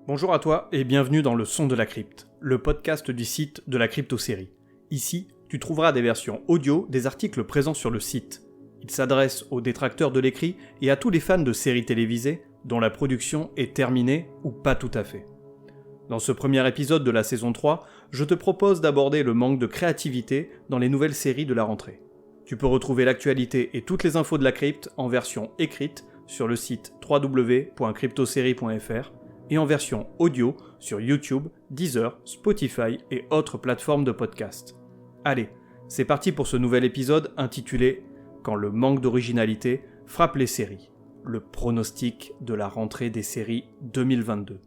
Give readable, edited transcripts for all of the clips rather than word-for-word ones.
Bonjour à toi et bienvenue dans le Son de la Crypte, le podcast du site de la crypto-série. Ici, tu trouveras des versions audio des articles présents sur le site. Il s'adresse aux détracteurs de l'écrit et à tous les fans de séries télévisées dont la production est terminée ou pas tout à fait. Dans ce premier épisode de la saison 3, je te propose d'aborder le manque de créativité dans les nouvelles séries de la rentrée. Tu peux retrouver l'actualité et toutes les infos de la crypte en version écrite sur le site www.cryptoserie.fr et en version audio sur YouTube, Deezer, Spotify et autres plateformes de podcast. Allez, c'est parti pour ce nouvel épisode intitulé « Quand le manque d'originalité frappe les séries », le pronostic de la rentrée des séries 2022.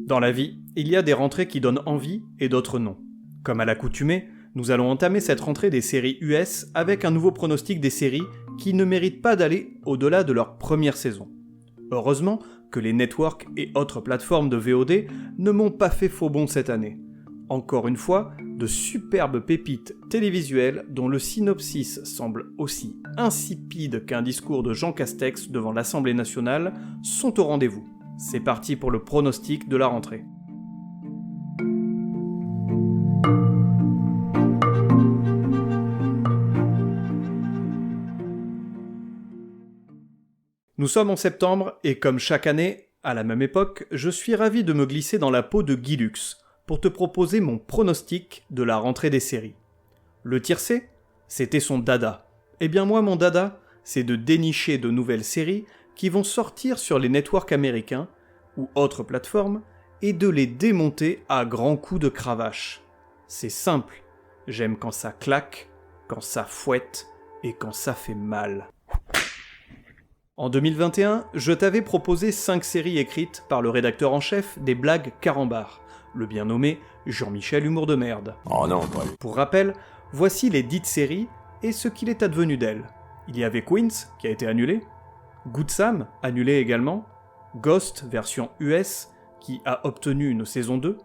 Dans la vie, il y a des rentrées qui donnent envie et d'autres non. Comme à l'accoutumée, nous allons entamer cette rentrée des séries US avec un nouveau pronostic des séries qui ne méritent pas d'aller au-delà de leur première saison. Heureusement que les networks et autres plateformes de VOD ne m'ont pas fait faux bond cette année. Encore une fois, de superbes pépites télévisuelles dont le synopsis semble aussi insipide qu'un discours de Jean Castex devant l'Assemblée nationale sont au rendez-vous. C'est parti pour le pronostic de la rentrée. Nous sommes en septembre et comme chaque année, à la même époque, je suis ravi de me glisser dans la peau de Guy Lux pour te proposer mon pronostic de la rentrée des séries. Le tiercé, c'était son dada. Eh bien moi, mon dada, c'est de dénicher de nouvelles séries qui vont sortir sur les networks américains ou autres plateformes et de les démonter à grands coups de cravache. C'est simple, j'aime quand ça claque, quand ça fouette et quand ça fait mal. En 2021, je t'avais proposé 5 séries écrites par le rédacteur en chef des blagues Carambar, le bien nommé Jean-Michel Humour de Merde. Oh non, Paul. Pour rappel, voici les dites séries et ce qu'il est advenu d'elles. Il y avait Queens, qui a été annulé, Good Sam, annulé également, Ghost, version US, qui a obtenu une saison 2,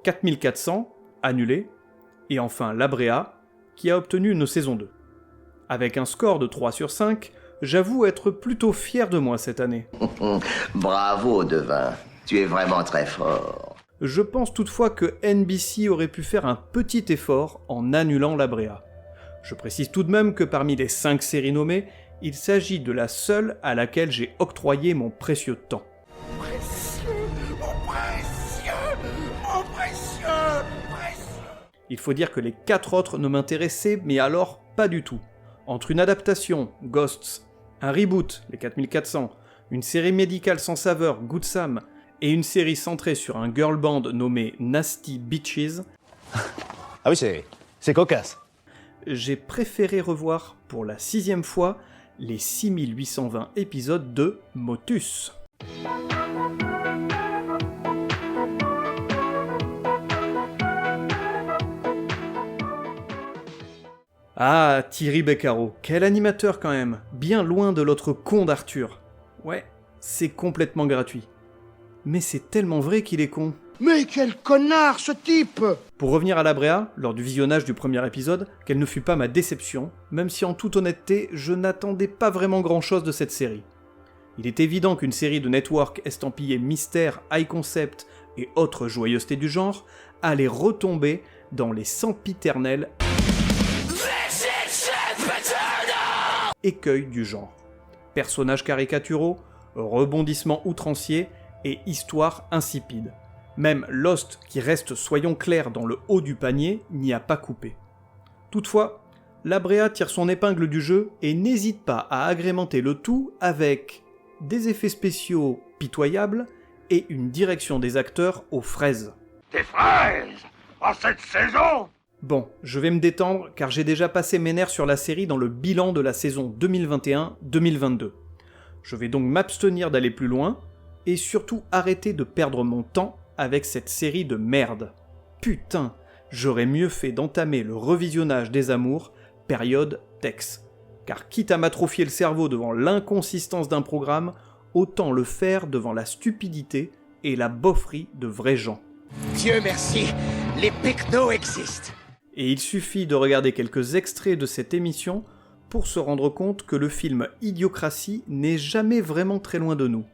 4400, annulé, et enfin La Brea, qui a obtenu une saison 2. Avec un score de 3 sur 5, j'avoue être plutôt fier de moi cette année. Bravo, Devin. Tu es vraiment très fort. Je pense toutefois que NBC aurait pu faire un petit effort en annulant La Brea. Je précise tout de même que parmi les 5 séries nommées, il s'agit de la seule à laquelle j'ai octroyé mon précieux temps. Il faut dire que les 4 autres ne m'intéressaient, mais alors pas du tout. Entre une adaptation, Ghosts, un reboot, les 4400, une série médicale sans saveur, Good Sam, et une série centrée sur un girl band nommé Nasty Bitches, ah oui, c'est cocasse. J'ai préféré revoir pour la 6e fois les 6820 épisodes de Motus. Ah, Thierry Beccaro, quel animateur quand même, bien loin de l'autre con d'Arthur. Ouais, c'est complètement gratuit. Mais c'est tellement vrai qu'il est con. Mais quel connard ce type! Pour revenir à La Brea, lors du visionnage du premier épisode, quelle ne fut pas ma déception, même si en toute honnêteté, je n'attendais pas vraiment grand-chose de cette série. Il est évident qu'une série de network estampillée mystère, high concept et autres joyeusetés du genre allait retomber dans les sempiternels écueils du genre. Personnages caricaturaux, rebondissements outranciers et histoires insipides. Même Lost, qui reste, soyons clairs, dans le haut du panier, n'y a pas coupé. Toutefois, La Brea tire son épingle du jeu et n'hésite pas à agrémenter le tout avec des effets spéciaux pitoyables et une direction des acteurs aux fraises. Des fraises! En cette saison! Bon, je vais me détendre car j'ai déjà passé mes nerfs sur la série dans le bilan de la saison 2021-2022. Je vais donc m'abstenir d'aller plus loin et surtout arrêter de perdre mon temps avec cette série de merde. Putain, j'aurais mieux fait d'entamer le revisionnage des amours, période Tex. Car quitte à m'atrophier le cerveau devant l'inconsistance d'un programme, autant le faire devant la stupidité et la bofferie de vrais gens. Dieu merci, les pecnos existent. Et il suffit de regarder quelques extraits de cette émission pour se rendre compte que le film Idiocratie n'est jamais vraiment très loin de nous.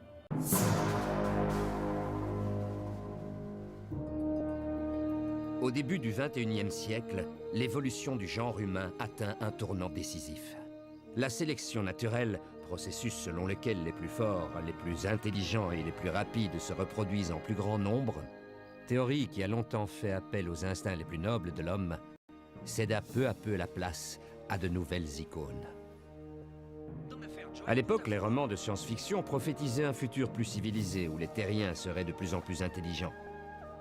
Au début du XXIe siècle, l'évolution du genre humain atteint un tournant décisif. La sélection naturelle, processus selon lequel les plus forts, les plus intelligents et les plus rapides se reproduisent en plus grand nombre, théorie qui a longtemps fait appel aux instincts les plus nobles de l'homme, céda peu à peu la place à de nouvelles icônes. À l'époque, les romans de science-fiction prophétisaient un futur plus civilisé où les terriens seraient de plus en plus intelligents.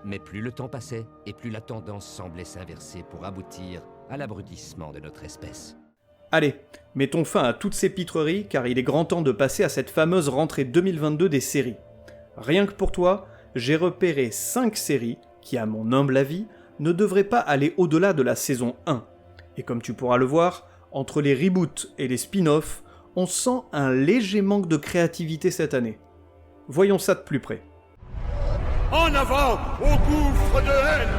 Mais plus le temps passait, et plus la tendance semblait s'inverser pour aboutir à l'abrutissement de notre espèce. Allez, mettons fin à toutes ces pitreries, car il est grand temps de passer à cette fameuse rentrée 2022 des séries. Rien que pour toi, j'ai repéré 5 séries qui, à mon humble avis, ne devraient pas aller au-delà de la saison 1. Et comme tu pourras le voir, entre les reboots et les spin-offs, on sent un léger manque de créativité cette année. Voyons ça de plus près. En avant au gouffre de Helm.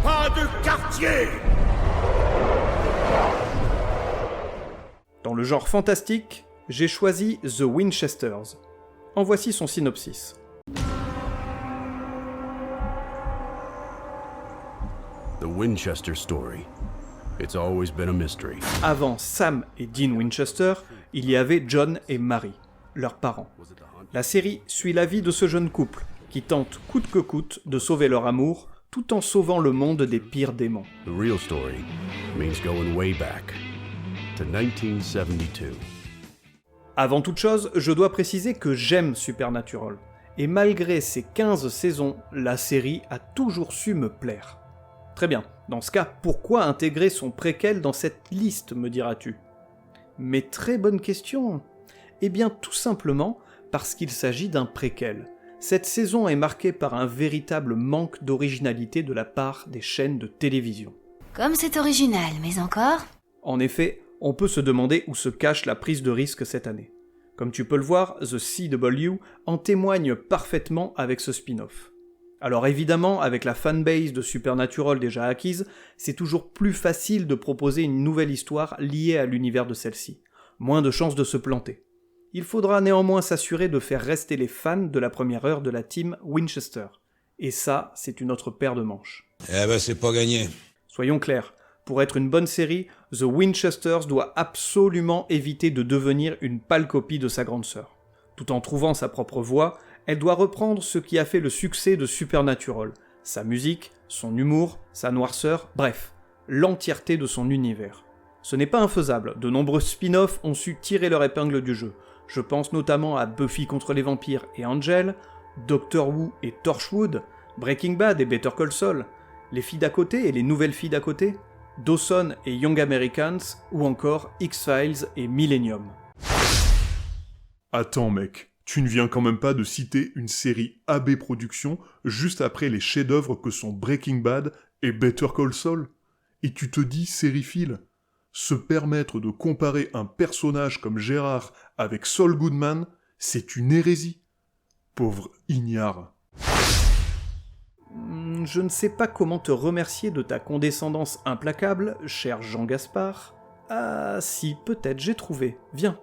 Pas de quartier. Dans le genre fantastique, j'ai choisi The Winchesters. En voici son synopsis. The Winchester story. It's always been a mystery. Avant Sam et Dean Winchester, il y avait John et Mary, leurs parents. La série suit la vie de ce jeune couple, qui tente coûte que coûte de sauver leur amour, tout en sauvant le monde des pires démons. The real story means going way back to 1972. Avant toute chose, je dois préciser que j'aime Supernatural, et malgré ses 15 saisons, la série a toujours su me plaire. Très bien, dans ce cas, pourquoi intégrer son préquel dans cette liste, me diras-tu ? Mais très bonne question. Eh bien tout simplement parce qu'il s'agit d'un préquel. Cette saison est marquée par un véritable manque d'originalité de la part des chaînes de télévision. Comme c'est original, mais encore ? En effet, on peut se demander où se cache la prise de risque cette année. Comme tu peux le voir, The CW en témoigne parfaitement avec ce spin-off. Alors évidemment, avec la fanbase de Supernatural déjà acquise, c'est toujours plus facile de proposer une nouvelle histoire liée à l'univers de celle-ci. Moins de chances de se planter. Il faudra néanmoins s'assurer de faire rester les fans de la première heure de la team Winchester. Et ça, c'est une autre paire de manches. Eh ben c'est pas gagné. Soyons clairs, pour être une bonne série, The Winchesters doit absolument éviter de devenir une pâle copie de sa grande sœur. Tout en trouvant sa propre voix, elle doit reprendre ce qui a fait le succès de Supernatural, sa musique, son humour, sa noirceur, bref, l'entièreté de son univers. Ce n'est pas infaisable, de nombreux spin-offs ont su tirer leur épingle du jeu. Je pense notamment à Buffy contre les vampires et Angel, Doctor Who et Torchwood, Breaking Bad et Better Call Saul, Les filles d'à côté et les nouvelles filles d'à côté, Dawson et Young Americans, ou encore X-Files et Millennium. Attends mec, tu ne viens quand même pas de citer une série AB Productions juste après les chefs-d'œuvre que sont Breaking Bad et Better Call Saul ? Et tu te dis sériephile ? Se permettre de comparer un personnage comme Gérard avec Saul Goodman, c'est une hérésie. Pauvre ignare. Je ne sais pas comment te remercier de ta condescendance implacable, cher Jean Gaspard. Ah si, peut-être, j'ai trouvé. Viens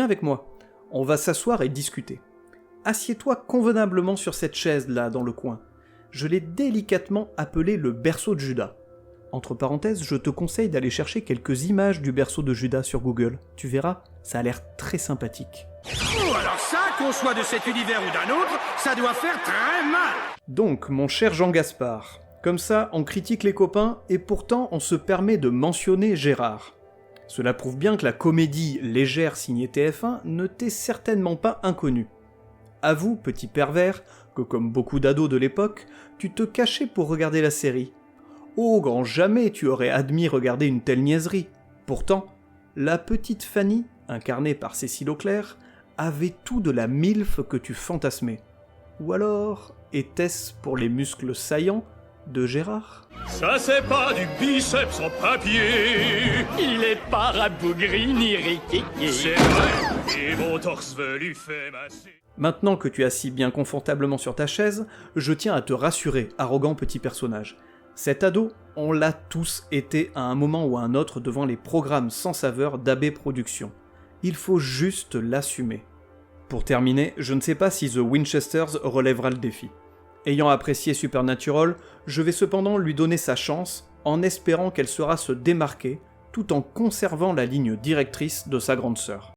avec moi. On va s'asseoir et discuter. Assieds-toi convenablement sur cette chaise-là, dans le coin. Je l'ai délicatement appelée le berceau de Judas. Entre parenthèses, je te conseille d'aller chercher quelques images du berceau de Judas sur Google. Tu verras, ça a l'air très sympathique. Oh, alors ça, qu'on soit de cet univers ou d'un autre, ça doit faire très mal. Donc, mon cher Jean Gaspard, comme ça, on critique les copains et pourtant on se permet de mentionner Gérard. Cela prouve bien que la comédie légère signée TF1 ne t'est certainement pas inconnue. Avoue, petit pervers, que comme beaucoup d'ados de l'époque, tu te cachais pour regarder la série. Oh, grand jamais tu aurais admis regarder une telle niaiserie. Pourtant, la petite Fanny, incarnée par Cécile Auclair, avait tout de la milf que tu fantasmais. Ou alors, était-ce pour les muscles saillants de Gérard ? Ça c'est pas du biceps en papier. Il est pas rabougri ni riquiqui. C'est vrai, et mon torse velu fait masser. Maintenant que tu es assis bien confortablement sur ta chaise, je tiens à te rassurer, arrogant petit personnage. Cet ado, on l'a tous été à un moment ou à un autre devant les programmes sans saveur d'AB Productions. Il faut juste l'assumer. Pour terminer, je ne sais pas si The Winchesters relèvera le défi. Ayant apprécié Supernatural, je vais cependant lui donner sa chance en espérant qu'elle saura se démarquer tout en conservant la ligne directrice de sa grande sœur.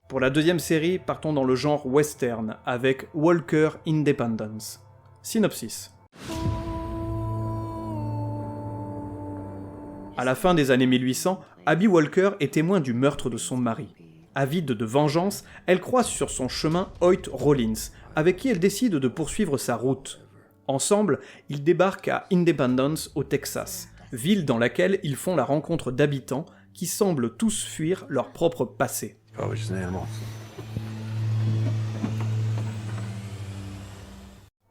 Pour la deuxième série, partons dans le genre western avec Walker Independence. Synopsis. À la fin des années 1800, Abby Walker est témoin du meurtre de son mari. Avide de vengeance, elle croise sur son chemin Hoyt Rollins, avec qui elle décide de poursuivre sa route. Ensemble, ils débarquent à Independence, au Texas, ville dans laquelle ils font la rencontre d'habitants qui semblent tous fuir leur propre passé.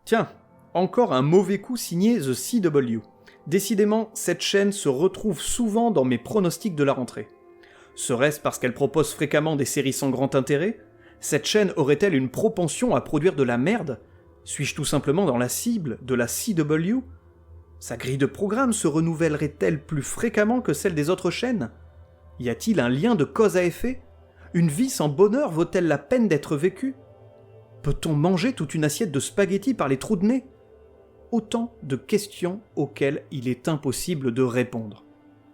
Tiens, encore un mauvais coup signé The CW. Décidément, cette chaîne se retrouve souvent dans mes pronostics de la rentrée. Serait-ce parce qu'elle propose fréquemment des séries sans grand intérêt ? Cette chaîne aurait-elle une propension à produire de la merde ? Suis-je tout simplement dans la cible de la CW ? Sa grille de programme se renouvellerait-elle plus fréquemment que celle des autres chaînes ? Y a-t-il un lien de cause à effet ? Une vie sans bonheur vaut-elle la peine d'être vécue ? Peut-on manger toute une assiette de spaghettis par les trous de nez ? Autant de questions auxquelles il est impossible de répondre.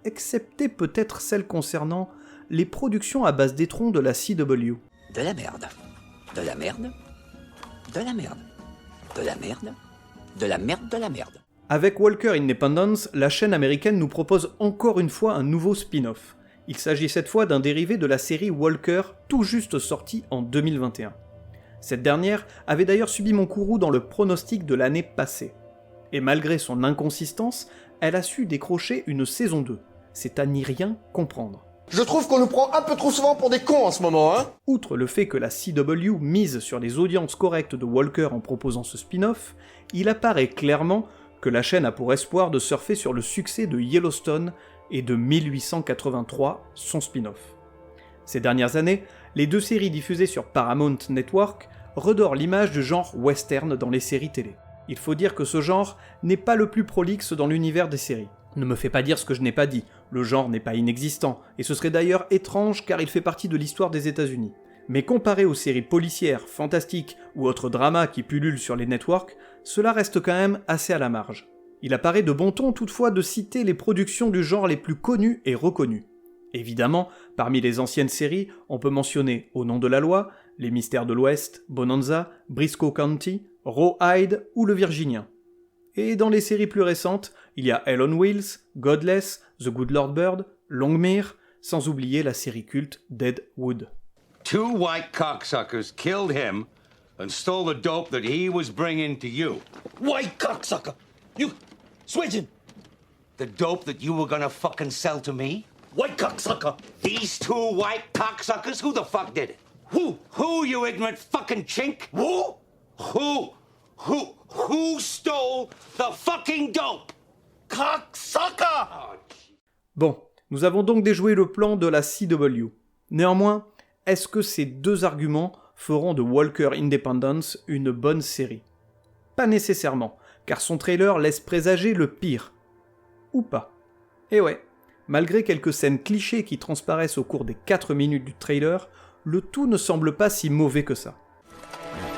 Excepté peut-être celles concernant les productions à base d'étrons de la CW. De la merde. De la merde. De la merde. De la merde. De la merde de la merde. Avec Walker Independence, la chaîne américaine nous propose encore une fois un nouveau spin-off. Il s'agit cette fois d'un dérivé de la série Walker, tout juste sortie en 2021. Cette dernière avait d'ailleurs subi mon courroux dans le pronostic de l'année passée. Et malgré son inconsistance, elle a su décrocher une saison 2. C'est à n'y rien comprendre. Je trouve qu'on nous prend un peu trop souvent pour des cons en ce moment, hein ? Outre le fait que la CW mise sur les audiences correctes de Walker en proposant ce spin-off, il apparaît clairement que la chaîne a pour espoir de surfer sur le succès de Yellowstone et de 1883, son spin-off. Ces dernières années, les deux séries diffusées sur Paramount Network redorent l'image du genre western dans les séries télé. Il faut dire que ce genre n'est pas le plus prolixe dans l'univers des séries. Ne me fais pas dire ce que je n'ai pas dit, le genre n'est pas inexistant, et ce serait d'ailleurs étrange car il fait partie de l'histoire des États-Unis. Mais comparé aux séries policières, fantastiques ou autres dramas qui pullulent sur les networks, cela reste quand même assez à la marge. Il apparaît de bon ton toutefois de citer les productions du genre les plus connues et reconnues. Évidemment, parmi les anciennes séries, on peut mentionner Au nom de la loi, Les Mystères de l'Ouest, Bonanza, Briscoe County, Rawhide ou Le Virginien. Et dans les séries plus récentes, il y a Hell on Wheels, Godless, The Good Lord Bird, Longmire, sans oublier la série culte Deadwood. 2 white cocksuckers killed him and stole the dope that he was bringing to you. White cocksucker! You switching! The dope that you were gonna fucking sell to me? White cocksucker! These 2 white cocksuckers? Who the fuck did it? Who? Who, you ignorant fucking chink? Who? Who stole the fucking dope? Cocksucker! Bon, nous avons donc déjoué le plan de la CW. Néanmoins, est-ce que ces deux arguments feront de Walker Independence une bonne série ? Pas nécessairement, car son trailer laisse présager le pire. Ou pas. Et ouais, malgré quelques scènes clichés qui transparaissent au cours des 4 minutes du trailer, le tout ne semble pas si mauvais que ça.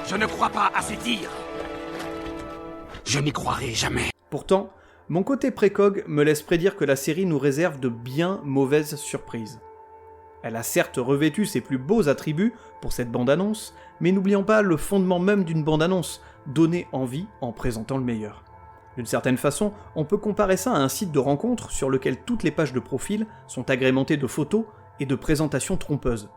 Je ne crois pas à ces dires. Je n'y croirai jamais. Pourtant, mon côté précog me laisse prédire que la série nous réserve de bien mauvaises surprises. Elle a certes revêtu ses plus beaux attributs pour cette bande-annonce, mais n'oublions pas le fondement même d'une bande-annonce, donner envie en présentant le meilleur. D'une certaine façon, on peut comparer ça à un site de rencontre sur lequel toutes les pages de profil sont agrémentées de photos et de présentations trompeuses.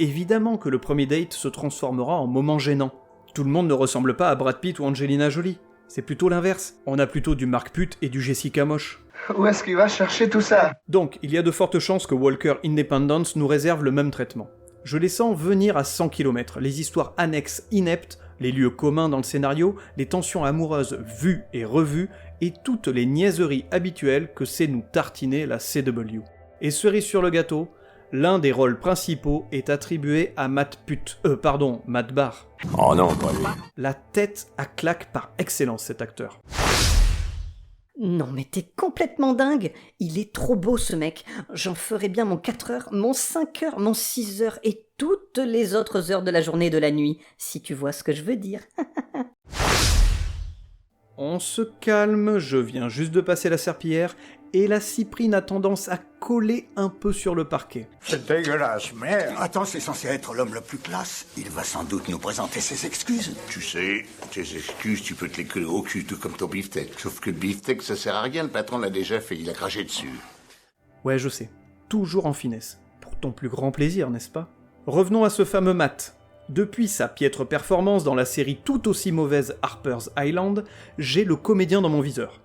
Évidemment que le premier date se transformera en moment gênant. Tout le monde ne ressemble pas à Brad Pitt ou Angelina Jolie. C'est plutôt l'inverse. On a plutôt du Mark Pute et du Jessica moche. Où est-ce qu'il va chercher tout ça ? Donc, il y a de fortes chances que Walker Independence nous réserve le même traitement. Je les sens venir à 100 km, les histoires annexes ineptes, les lieux communs dans le scénario, les tensions amoureuses vues et revues, et toutes les niaiseries habituelles que sait nous tartiner la CW. Et cerise sur le gâteau, L'un des rôles principaux est attribué à Matt Barr. Oh non, pas lui. La tête à claque par excellence, cet acteur. Non mais t'es complètement dingue. Il est trop beau ce mec. J'en ferai bien mon 4 heures, mon 5 heures, mon 6 heures et toutes les autres heures de la journée et de la nuit, si tu vois ce que je veux dire. On se calme, je viens juste de passer la serpillière et la cyprine a tendance à coller un peu sur le parquet. C'est dégueulasse, merde. Attends, c'est censé être l'homme le plus classe. Il va sans doute nous présenter ses excuses. Tu sais, tes excuses, tu peux te les coller au cul, tout comme ton beefsteak. Sauf que le beefsteak, ça sert à rien, le patron l'a déjà fait, il a craché dessus. Ouais, je sais. Toujours en finesse. Pour ton plus grand plaisir, n'est-ce pas ? Revenons à ce fameux Matt. Depuis sa piètre performance dans la série tout aussi mauvaise Harper's Island, j'ai le comédien dans mon viseur.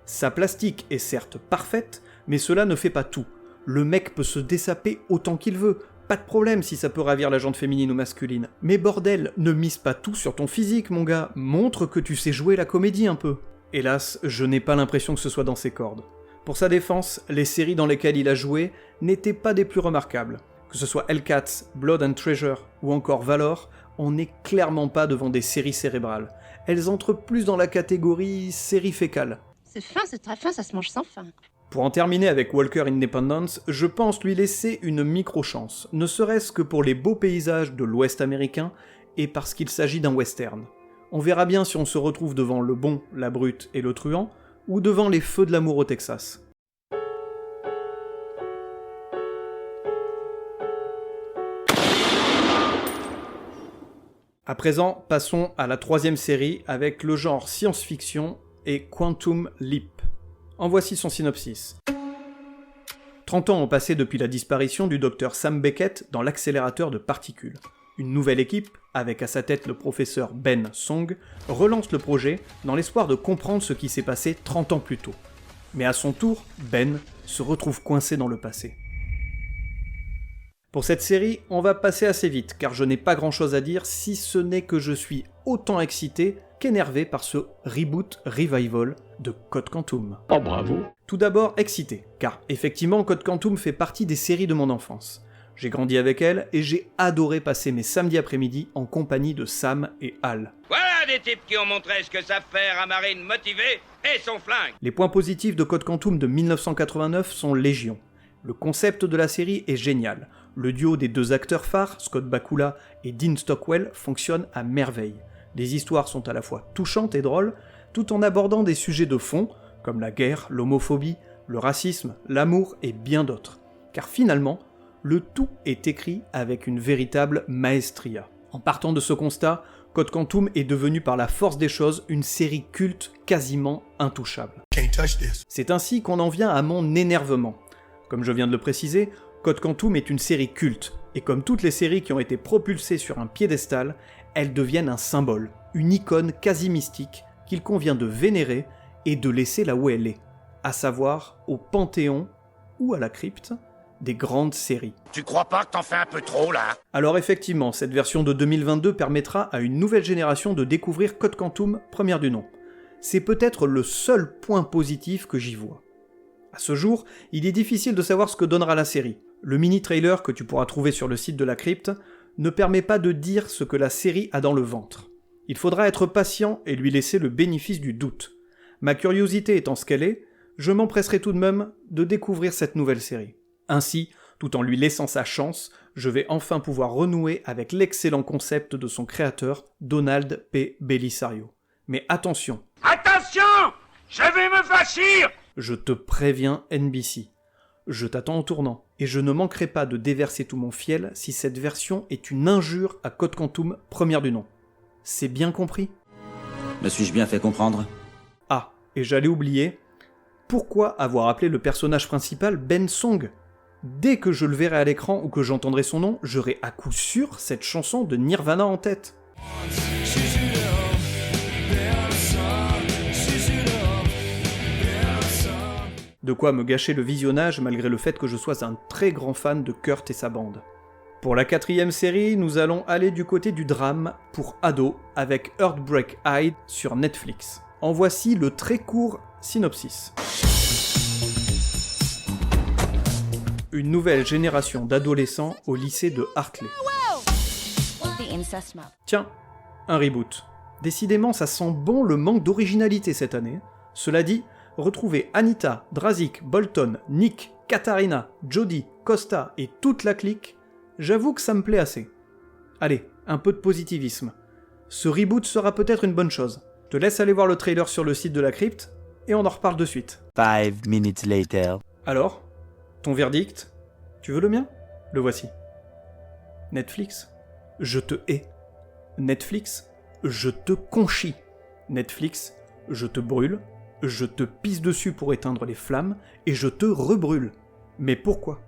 Sa plastique est certes parfaite, mais cela ne fait pas tout. Le mec peut se dessaper autant qu'il veut, pas de problème si ça peut ravir la jante féminine ou masculine. Mais bordel, ne mise pas tout sur ton physique, mon gars, montre que tu sais jouer la comédie un peu. Hélas, je n'ai pas l'impression que ce soit dans ses cordes. Pour sa défense, les séries dans lesquelles il a joué n'étaient pas des plus remarquables. Que ce soit Hellcats, Blood and Treasure ou encore Valor, on n'est clairement pas devant des séries cérébrales. Elles entrent plus dans la catégorie série fécale. C'est fin, c'est très fin, ça se mange sans fin. Pour en terminer avec Walker Independence, je pense lui laisser une micro-chance, ne serait-ce que pour les beaux paysages de l'Ouest américain et parce qu'il s'agit d'un western. On verra bien si on se retrouve devant le bon, la brute et le truand, ou devant les feux de l'amour au Texas. À présent, passons à la troisième série avec le genre science-fiction et Quantum Leap. En voici son synopsis. 30 ans ont passé depuis la disparition du docteur Sam Beckett dans l'accélérateur de particules. Une nouvelle équipe, avec à sa tête le professeur Ben Song, relance le projet dans l'espoir de comprendre ce qui s'est passé 30 ans plus tôt. Mais à son tour, Ben se retrouve coincé dans le passé. Pour cette série, on va passer assez vite, car je n'ai pas grand chose à dire si ce n'est que je suis autant excité qu'énervé par ce reboot revival de Code Quantum. Oh bravo! Tout d'abord excité, car effectivement Code Quantum fait partie des séries de mon enfance. J'ai grandi avec elle et j'ai adoré passer mes samedis après-midi en compagnie de Sam et Hal. Voilà des types qui ont montré ce que savent faire un marine motivé et son flingue! Les points positifs de Code Quantum de 1989 sont légion. Le concept de la série est génial. Le duo des deux acteurs phares, Scott Bakula et Dean Stockwell, fonctionne à merveille. Les histoires sont à la fois touchantes et drôles, tout en abordant des sujets de fond, comme la guerre, l'homophobie, le racisme, l'amour et bien d'autres. Car finalement, le tout est écrit avec une véritable maestria. En partant de ce constat, Code Quantum est devenu par la force des choses une série culte quasiment intouchable. C'est ainsi qu'on en vient à mon énervement. Comme je viens de le préciser, Code Quantum est une série culte, et comme toutes les séries qui ont été propulsées sur un piédestal, elles deviennent un symbole, une icône quasi mystique qu'il convient de vénérer et de laisser là où elle est, à savoir au panthéon ou à la crypte des grandes séries. Tu crois pas que t'en fais un peu trop là? Alors effectivement, cette version de 2022 permettra à une nouvelle génération de découvrir Code Quantum, première du nom. C'est peut-être le seul point positif que j'y vois. À ce jour, il est difficile de savoir ce que donnera la série. Le mini-trailer que tu pourras trouver sur le site de la crypte ne permet pas de dire ce que la série a dans le ventre. Il faudra être patient et lui laisser le bénéfice du doute. Ma curiosité étant ce qu'elle est, je m'empresserai tout de même de découvrir cette nouvelle série. Ainsi, tout en lui laissant sa chance, je vais enfin pouvoir renouer avec l'excellent concept de son créateur, Donald P. Bellisario. Mais attention! Attention! Je vais me fâchir! Je te préviens, NBC. Je t'attends au tournant, et je ne manquerai pas de déverser tout mon fiel si cette version est une injure à Code Quantum, première du nom. C'est bien compris? Me suis-je bien fait comprendre? Ah, et j'allais oublier, pourquoi avoir appelé le personnage principal Ben Song? Dès que je le verrai à l'écran ou que j'entendrai son nom, j'aurai à coup sûr cette chanson de Nirvana en tête. De quoi me gâcher le visionnage malgré le fait que je sois un très grand fan de Kurt et sa bande. Pour la 4e série, nous allons aller du côté du drame pour ados avec Heartbreak High sur Netflix. En voici le très court synopsis. une nouvelle génération d'adolescents au lycée de Hartley. Tiens, un reboot. Décidément, ça sent bon le manque d'originalité cette année. Cela dit, retrouver Anita, Drazik, Bolton, Nick, Katharina, Jodie, Costa et toute la clique, j'avoue que ça me plaît assez. Allez, un peu de positivisme. Ce reboot sera peut-être une bonne chose. Je te laisse aller voir le trailer sur le site de la crypte, et on en reparle de suite. 5 minutes later. Alors, ton verdict? Tu veux le mien? Le voici. Netflix, je te hais. Netflix, je te conchis. Netflix, je te brûle, je te pisse dessus pour éteindre les flammes, et je te rebrûle. Mais pourquoi?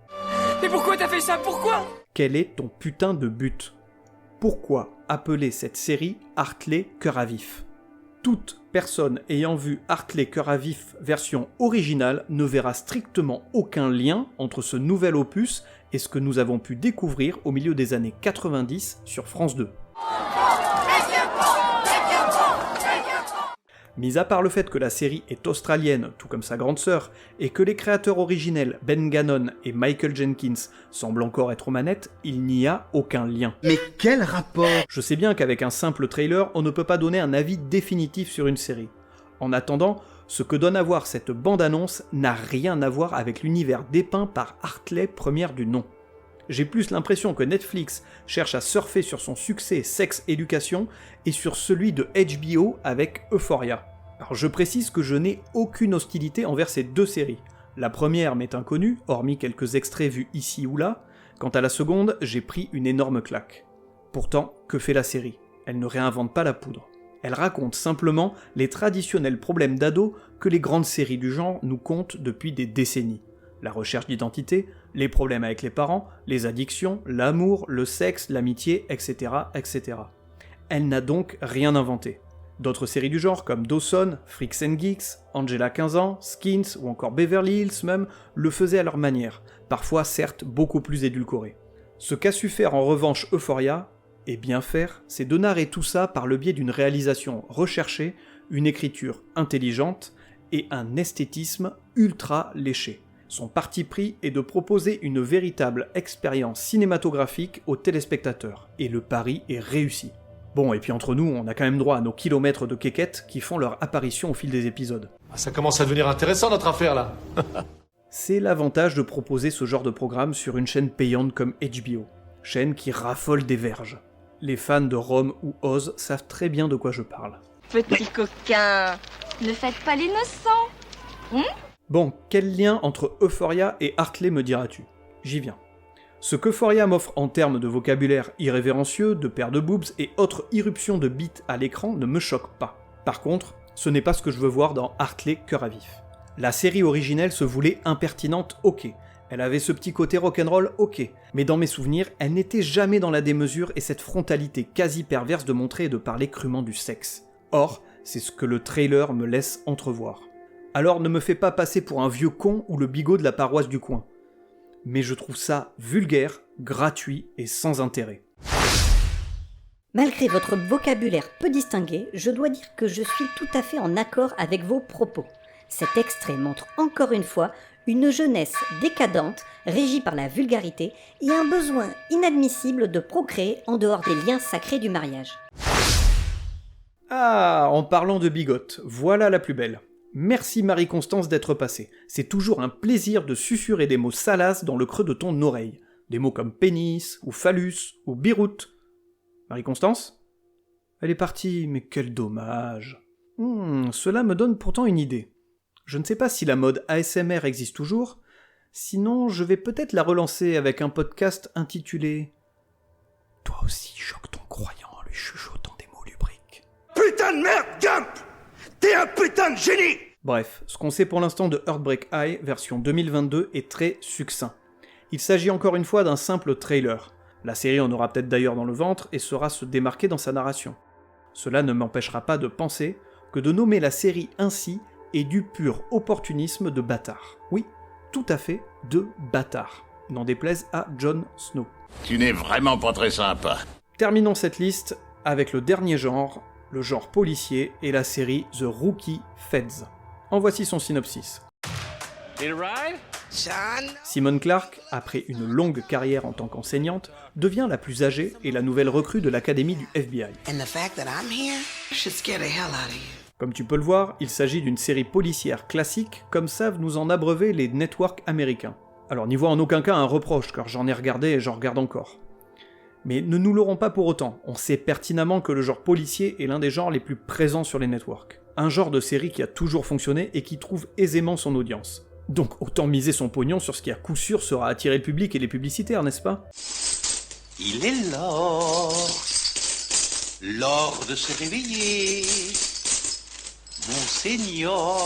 Mais pourquoi t'as fait ça? Pourquoi? Quel est ton putain de but? Pourquoi appeler cette série Hartley Cœur à Vif? Toute personne ayant vu Hartley Cœur à Vif version originale ne verra strictement aucun lien entre ce nouvel opus et ce que nous avons pu découvrir au milieu des années 90 sur France 2. Mis à part le fait que la série est australienne, tout comme sa grande sœur, et que les créateurs originels Ben Gannon et Michael Jenkins semblent encore être aux manettes, il n'y a aucun lien. Mais quel rapport? Je sais bien qu'avec un simple trailer, on ne peut pas donner un avis définitif sur une série. En attendant, ce que donne à voir cette bande-annonce n'a rien à voir avec l'univers dépeint par Hartley, première du nom. J'ai plus l'impression que Netflix cherche à surfer sur son succès Sex Education et sur celui de HBO avec Euphoria. Alors je précise que je n'ai aucune hostilité envers ces deux séries. La première m'est inconnue, hormis quelques extraits vus ici ou là. Quant à la seconde, j'ai pris une énorme claque. Pourtant, que fait la série? Elle ne réinvente pas la poudre. Elle raconte simplement les traditionnels problèmes d'ados que les grandes séries du genre nous content depuis des décennies. La recherche d'identité, les problèmes avec les parents, les addictions, l'amour, le sexe, l'amitié, etc., etc. Elle n'a donc rien inventé. D'autres séries du genre comme Dawson, Freaks and Geeks, Angela 15 ans, Skins ou encore Beverly Hills même le faisaient à leur manière, parfois certes beaucoup plus édulcorées. Ce qu'a su faire en revanche Euphoria, et bien faire, c'est de narrer tout ça par le biais d'une réalisation recherchée, une écriture intelligente et un esthétisme ultra léché. Son parti pris est de proposer une véritable expérience cinématographique aux téléspectateurs, et le pari est réussi. Bon, et puis entre nous, on a quand même droit à nos kilomètres de quéquettes qui font leur apparition au fil des épisodes. Ça commence à devenir intéressant notre affaire là. C'est l'avantage de proposer ce genre de programme sur une chaîne payante comme HBO, chaîne qui raffole des verges. Les fans de Rome ou Oz savent très bien de quoi je parle. Petit coquin, ne faites pas l'innocent. Bon, quel lien entre Euphoria et Hartley me diras-tu? J'y viens. Ce qu'Euphoria m'offre en termes de vocabulaire irrévérencieux, de paires de boobs et autres irruptions de bits à l'écran ne me choque pas. Par contre, ce n'est pas ce que je veux voir dans Hartley Cœur à Vif. La série originelle se voulait impertinente, ok. Elle avait ce petit côté rock'n'roll, ok. Mais dans mes souvenirs, elle n'était jamais dans la démesure et cette frontalité quasi perverse de montrer et de parler crûment du sexe. Or, c'est ce que le trailer me laisse entrevoir. Alors ne me fais pas passer pour un vieux con ou le bigot de la paroisse du coin. Mais je trouve ça vulgaire, gratuit et sans intérêt. Malgré votre vocabulaire peu distingué, je dois dire que je suis tout à fait en accord avec vos propos. Cet extrait montre encore une fois une jeunesse décadente, régie par la vulgarité et un besoin inadmissible de procréer en dehors des liens sacrés du mariage. Ah, en parlant de bigote, voilà la plus belle. Merci Marie-Constance d'être passée. C'est toujours un plaisir de susurrer des mots salaces dans le creux de ton oreille. Des mots comme pénis, ou phallus, ou biroute. Marie-Constance? Elle est partie, mais quel dommage. Cela me donne pourtant une idée. Je ne sais pas si la mode ASMR existe toujours, sinon je vais peut-être la relancer avec un podcast intitulé « Toi aussi choque ton croyant en lui chuchotant des mots lubriques ». Putain de merde, Gump! T'es un putain de génie! Bref, ce qu'on sait pour l'instant de Heartbreak High version 2022 est très succinct. Il s'agit encore une fois d'un simple trailer. La série en aura peut-être d'ailleurs dans le ventre et saura se démarquer dans sa narration. Cela ne m'empêchera pas de penser que de nommer la série ainsi est du pur opportunisme de bâtard. Oui, tout à fait de bâtard. N'en déplaise à Jon Snow. Tu n'es vraiment pas très sympa. Terminons cette liste avec le dernier genre, le genre policier et la série The Rookie Feds. En voici son synopsis. Need a ride? Simone Clark, après une longue carrière en tant qu'enseignante, devient la plus âgée et la nouvelle recrue de l'académie du FBI. Comme tu peux le voir, il s'agit d'une série policière classique, comme savent nous en abreuver les networks américains. Alors n'y vois en aucun cas un reproche, car j'en ai regardé et j'en regarde encore. Mais ne nous l'aurons pas pour autant, on sait pertinemment que le genre policier est l'un des genres les plus présents sur les networks. Un genre de série qui a toujours fonctionné et qui trouve aisément son audience. Donc autant miser son pognon sur ce qui à coup sûr sera attirer le public et les publicitaires, n'est-ce pas ? Il est l'heure de se réveiller. Monseigneur,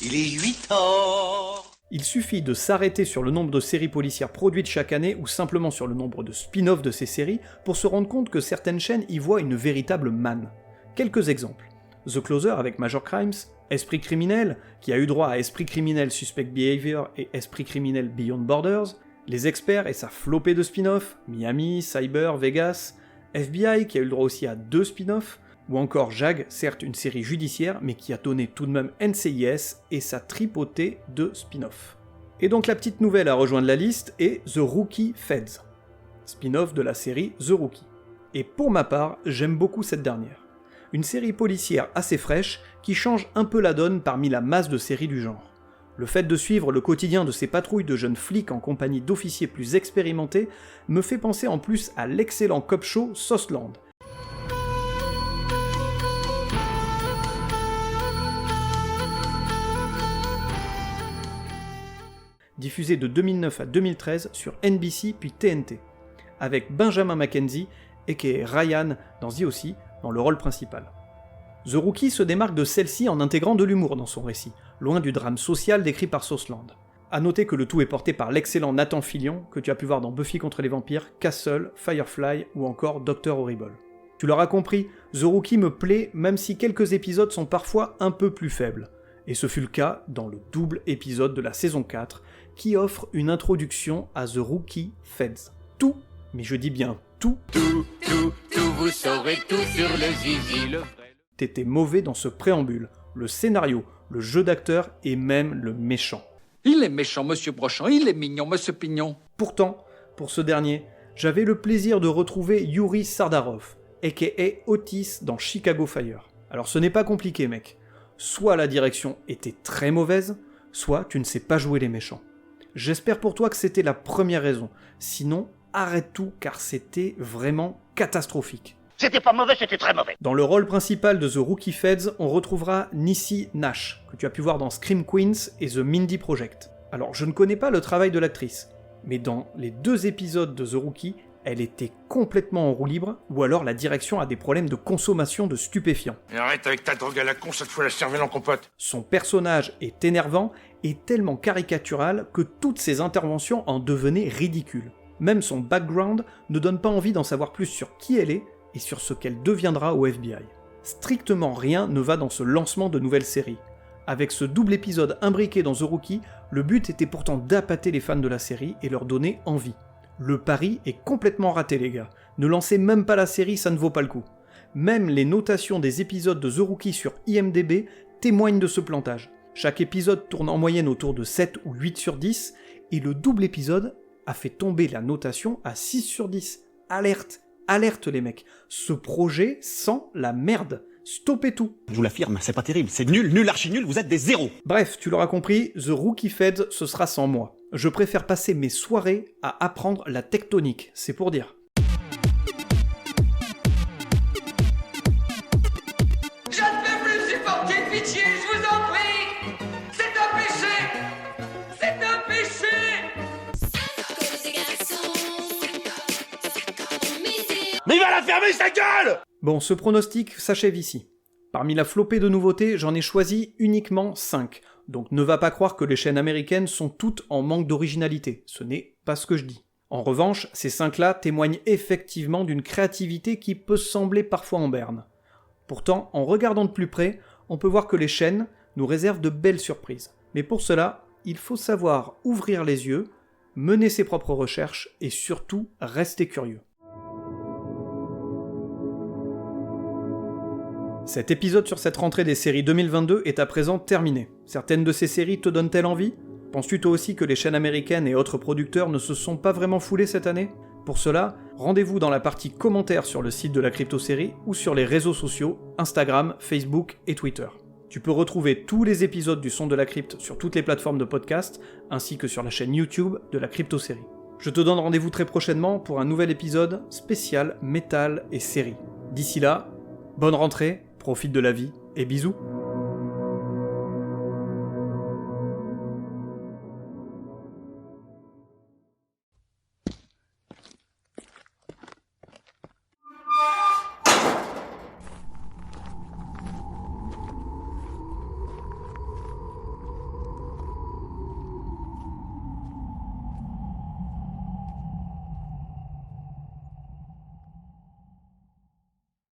il est 8h. Il suffit de s'arrêter sur le nombre de séries policières produites chaque année ou simplement sur le nombre de spin-offs de ces séries pour se rendre compte que certaines chaînes y voient une véritable manne. Quelques exemples. The Closer avec Major Crimes, Esprit criminel, qui a eu droit à Esprit criminel Suspect Behavior et Esprit criminel Beyond Borders, Les Experts et sa flopée de spin-offs, Miami, Cyber, Vegas, FBI qui a eu le droit aussi à 2 spin-offs, ou encore JAG, certes une série judiciaire, mais qui a donné tout de même NCIS et sa tripotée de spin-offs. Et donc la petite nouvelle à rejoindre la liste est The Rookie Feds, spin-off de la série The Rookie. Et pour ma part, j'aime beaucoup cette dernière. Une série policière assez fraîche qui change un peu la donne parmi la masse de séries du genre. Le fait de suivre le quotidien de ces patrouilles de jeunes flics en compagnie d'officiers plus expérimentés me fait penser en plus à l'excellent cop show Sauceland. Diffusé de 2009 à 2013 sur NBC puis TNT, avec Benjamin McKenzie, aka Ryan dans The O.C., dans le rôle principal. The Rookie se démarque de celle-ci en intégrant de l'humour dans son récit, loin du drame social décrit par Sauceland. A noter que le tout est porté par l'excellent Nathan Fillion, que tu as pu voir dans Buffy contre les vampires, Castle, Firefly ou encore Dr. Horrible. Tu l'auras compris, The Rookie me plaît même si quelques épisodes sont parfois un peu plus faibles. Et ce fut le cas dans le double épisode de la saison 4, qui offre une introduction à The Rookie Feds. Tout, mais je dis bien tout, vous saurez tout sur le zizi, le vrai. T'étais mauvais dans ce préambule, le scénario, le jeu d'acteur et même le méchant. Il est méchant, monsieur Brochant, il est mignon, monsieur Pignon. Pourtant, pour ce dernier, j'avais le plaisir de retrouver Yuri Sardarov, aka Otis dans Chicago Fire. Alors ce n'est pas compliqué, mec. Soit la direction était très mauvaise, soit tu ne sais pas jouer les méchants. J'espère pour toi que c'était la première raison, sinon arrête tout car c'était vraiment catastrophique. C'était pas mauvais, c'était très mauvais. Dans le rôle principal de The Rookie Feds, on retrouvera Niecy Nash, que tu as pu voir dans Scream Queens et The Mindy Project. Alors je ne connais pas le travail de l'actrice, mais dans les 2 épisodes de The Rookie, elle était complètement en roue libre, ou alors la direction a des problèmes de consommation de stupéfiants. Et arrête avec ta drogue à la con, ça te fout la cervelle en compote. Son personnage est énervant et tellement caricatural que toutes ses interventions en devenaient ridicules. Même son background ne donne pas envie d'en savoir plus sur qui elle est et sur ce qu'elle deviendra au FBI. Strictement rien ne va dans ce lancement de nouvelles séries. Avec ce double épisode imbriqué dans The Rookie, le but était pourtant d'appâter les fans de la série et leur donner envie. Le pari est complètement raté les gars. Ne lancez même pas la série, ça ne vaut pas le coup. Même les notations des épisodes de The Rookie sur IMDb témoignent de ce plantage. Chaque épisode tourne en moyenne autour de 7 ou 8 sur 10, et le double épisode a fait tomber la notation à 6 sur 10. Alerte, alerte les mecs. Ce projet sent la merde. Stoppez tout. Je vous l'affirme, c'est pas terrible, c'est nul, nul, archi nul, vous êtes des zéros. Bref, tu l'auras compris, The Rookie Feds, ce sera sans moi. Je préfère passer mes soirées à apprendre la tectonique, c'est pour dire. Je ne peux plus supporter, pitié, je vous en prie. C'est un péché. C'est un péché. Mais il va la fermer sa gueule! Bon, ce pronostic s'achève ici. Parmi la flopée de nouveautés, j'en ai choisi uniquement 5. Donc ne va pas croire que les chaînes américaines sont toutes en manque d'originalité, ce n'est pas ce que je dis. En revanche, ces 5-là témoignent effectivement d'une créativité qui peut sembler parfois en berne. Pourtant, en regardant de plus près, on peut voir que les chaînes nous réservent de belles surprises. Mais pour cela, il faut savoir ouvrir les yeux, mener ses propres recherches et surtout rester curieux. Cet épisode sur cette rentrée des séries 2022 est à présent terminé. Certaines de ces séries te donnent-elles envie ? Penses-tu toi aussi que les chaînes américaines et autres producteurs ne se sont pas vraiment foulés cette année ? Pour cela, rendez-vous dans la partie commentaires sur le site de la Crypto-Série ou sur les réseaux sociaux, Instagram, Facebook et Twitter. Tu peux retrouver tous les épisodes du Son de la Crypte sur toutes les plateformes de podcast, ainsi que sur la chaîne YouTube de la Crypto-Série. Je te donne rendez-vous très prochainement pour un nouvel épisode spécial métal et série. D'ici là, bonne rentrée, profite de la vie et bisous.